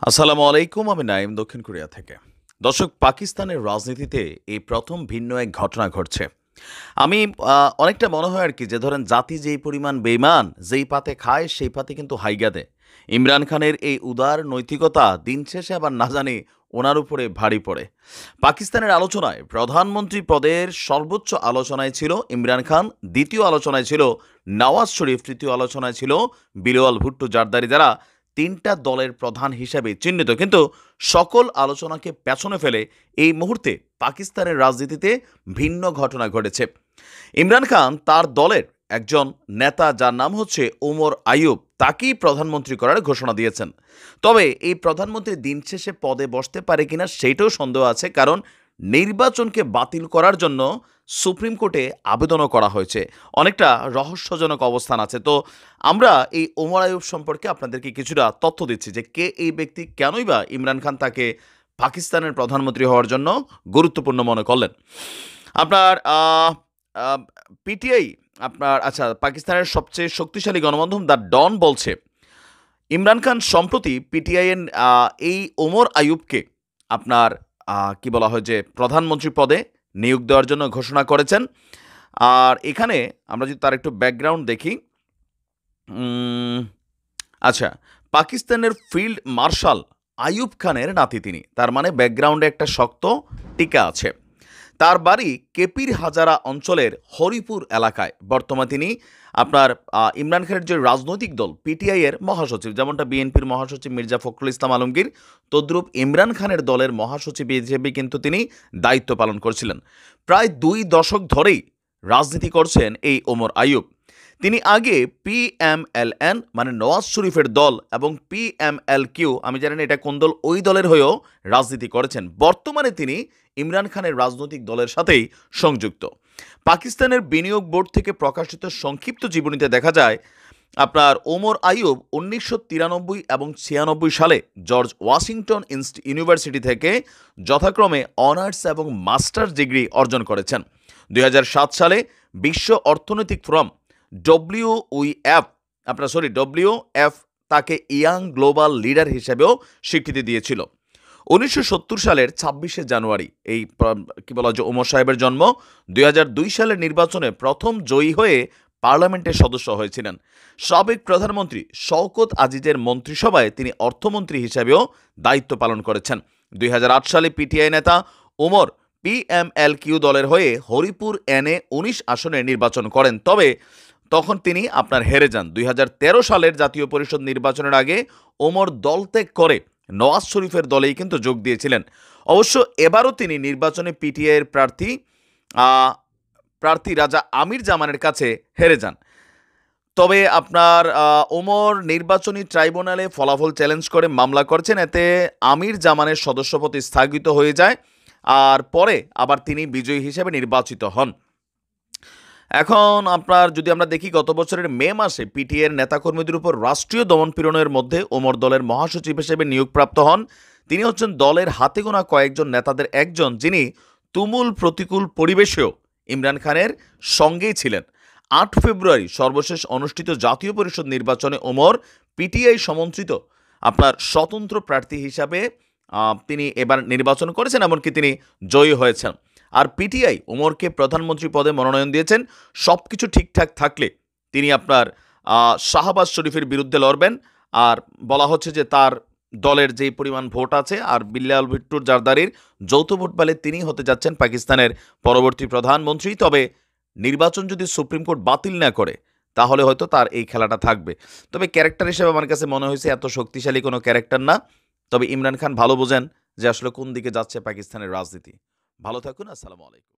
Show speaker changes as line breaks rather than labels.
আসসালামু আলাইকুম। আমি নাইম দক্ষিণ কোরিয়া থেকে। দর্শক, পাকিস্তানের রাজনীতিতে এই প্রথম ভিন্ন এক ঘটনা ঘটছে। আমি অনেকটা মনে হয় আরকি যে ধরেন জাতি যেই পরিমাণ বেইমান, যেই পাতে খায় সেই পাতে কিন্তু হাইগা দেয়। ইমরান খানের এই উদার নৈতিকতা দিন শেষে আবার না জানি ওনার উপরে ভারী পড়ে। পাকিস্তানের আলোচনায় প্রধানমন্ত্রী পদের সর্বোচ্চ আলোচনায় ছিল ইমরান খান, দ্বিতীয় আলোচনায় ছিল নওয়াজ শরীফ, তৃতীয় আলোচনায় ছিল বিলাওয়াল ভুট্টো জারদারি, যারা ৩টা দলের প্রধান হিসেবে চিহ্নিত। কিন্তু সকল আলোচনাকে পেছনে ফেলে এই মুহূর্তে পাকিস্তানের রাজনীতিতে ভিন্ন ঘটনা ঘটেছে। ইমরান খান তার দলের একজন নেতা, যার নাম হচ্ছে ওমর আইয়ুব, তাকেই প্রধানমন্ত্রী করার ঘোষণা দিয়েছেন। তবে এই প্রধানমন্ত্রী দিন শেষে পদে বসতে পারে কিনা সেইটাও সন্দেহ আছে, কারণ নির্বাচনকে বাতিল করার জন্য সুপ্রিম কোর্টে আবেদনও করা হয়েছে। অনেকটা রহস্যজনক অবস্থান আছে। তো আমরা এই ওমর আইয়ুব সম্পর্কে আপনাদেরকে কিছুটা তথ্য দিচ্ছি যে কে এই ব্যক্তি, কেনই বা ইমরান খান তাকে পাকিস্তানের প্রধানমন্ত্রী হওয়ার জন্য গুরুত্বপূর্ণ মনে করলেন। আপনার পিটিআই, আচ্ছা, পাকিস্তানের সবচেয়ে শক্তিশালী গণমাধ্যম দ্য ডন বলছে ইমরান খান সম্প্রতি পিটিআই এর এই ওমর আইয়ুবকে আপনার কি বলা হয় যে প্রধানমন্ত্রী পদে নিয়োগ দেওয়ার জন্য ঘোষণা করেছেন। আর এখানে আমরা যদি তার একটু ব্যাকগ্রাউন্ড দেখি, উম, আচ্ছা, পাকিস্তানের ফিল্ড মার্শাল আইয়ুব খানের নাতি তিনি, তার মানে ব্যাকগ্রাউন্ডে একটা শক্ত টিকা আছে। তার বাড়ি কেপির হাজারা অঞ্চলের হরিপুর এলাকায়। বর্তমানে তিনি আপনার ইমরান খানের যে রাজনৈতিক দল পিটিআই এর মহাসচিব, যেমনটা বিএনপির মহাসচিব মির্জা ফখরুল ইসলাম আলমগীর, তদ্রূপ ইমরান খানের দলের মহাসচিব হিসেবে কিন্তু তিনি দায়িত্ব পালন করছিলেন। প্রায় ২ দশক ধরেই রাজনীতি করছেন এই ওমর আইয়ুব। তিনি আগে পিএমএলএন মানে নওয়াজ শরীফের দল এবং পিএমএলকিউ, আমি জানি না এটা কোন দল, ওই দলের হয়েও রাজনীতি করেছেন। বর্তমানে তিনি ইমরান খানের রাজনৈতিক দলের সাথেই সংযুক্ত। পাকিস্তানের বিনিয়োগ বোর্ড থেকে প্রকাশিত সংক্ষিপ্ত জীবনীতে দেখা যায় আপনার ওমর আইয়ুব ১৯৯৩ এবং ৯৬ সালে জর্জ ওয়াশিংটন ইউনিভার্সিটি থেকে যথাক্রমে অনার্স এবং মাস্টার্স ডিগ্রি অর্জন করেছেন। ২০০৭ সালে বিশ্ব অর্থনৈতিক ফোরাম ডব্লিউএফ তাকে ইয়াং গ্লোবাল লিডার হিসেবেও স্বীকৃতি দিয়েছিল। ১৯৭০ সালের ২৬শে জানুয়ারি এই কি বলা যে ওমর সাহেবের জন্ম। ২০০২ সালের নির্বাচনে প্রথম জয়ী হয়ে পার্লামেন্টের সদস্য হয়েছিলেন। সাবেক প্রধানমন্ত্রী শওকত আজিজের মন্ত্রিসভায় তিনি অর্থমন্ত্রী হিসেবেও দায়িত্ব পালন করেছেন। ২০০৮ সালে পিটিআই নেতা ওমর পিএমএলকিউ দলের হয়ে হরিপুর এনে ১৯ আসনে নির্বাচন করেন, তবে তখন তিনি হেরে যান। ২০১৩ সালের জাতীয় পরিষদ নির্বাচনের আগে ওমর দল ত্যাগ করে নওয়াজ শরীফের দলেই কিন্তু যোগ দিয়েছিলেন। অবশ্য এবারও তিনি নির্বাচনে পিটিআই এর প্রার্থী রাজা আমির জামানের কাছে হেরে যান। তবে ওমর নির্বাচনী ট্রাইব্যুনালে ফলাফল চ্যালেঞ্জ করে মামলা করছেন, এতে আমির জামানের সদস্যপদ স্থগিত হয়ে যায়। আর পরে আবার তিনি বিজয়ী হিসেবে নির্বাচিত হন। এখন যদি আমরা দেখি, গত বছরের মে মাসে পিটিআই এর নেতাকর্মীদের উপর রাষ্ট্রীয় দমনপীড়নের মধ্যে ওমর দলের মহাসচিব হিসেবে নিয়োগপ্রাপ্ত হন। তিনি হচ্ছেন দলের হাতে গোনা কয়েকজন নেতাদের একজন, যিনি তুমুল প্রতিকূল পরিবেশেও ইমরান খানের সঙ্গেই ছিলেন। ৮ ফেব্রুয়ারি সর্বশেষ অনুষ্ঠিত জাতীয় পরিষদ নির্বাচনে ওমর পিটিআই সমন্ত্রিত স্বতন্ত্র প্রার্থী হিসাবে তিনি এবার নির্বাচন করেছেন, এমনকি তিনি জয়ী হয়েছেন। আর পিটিআই ওমরকে প্রধানমন্ত্রী পদে মনোনয়ন দিয়েছেন। সব কিছু ঠিকঠাক থাকলে তিনি শাহবাজ শরীফের বিরুদ্ধে লড়বেন। আর বলা হচ্ছে যে তার দলের যেই পরিমাণ ভোট আছে আর বিলাওয়াল ভুট্টো জারদারির যৌথ ভোট পেলে তিনি হতে যাচ্ছেন পাকিস্তানের পরবর্তী প্রধানমন্ত্রী। তবে নির্বাচন যদি সুপ্রিম কোর্ট বাতিল না করে তাহলে হয়তো তার এই খেলাটা থাকবে। তবে ক্যারেক্টার হিসেবে আমার কাছে মনে হয়েছে এত শক্তিশালী কোনো ক্যারেক্টার না। তবে ইমরান খান ভালো বোঝেন যে আসলে কোন দিকে যাচ্ছে পাকিস্তানের রাজনীতি। ভালো থাকুন। আসসালামু আলাইকুম।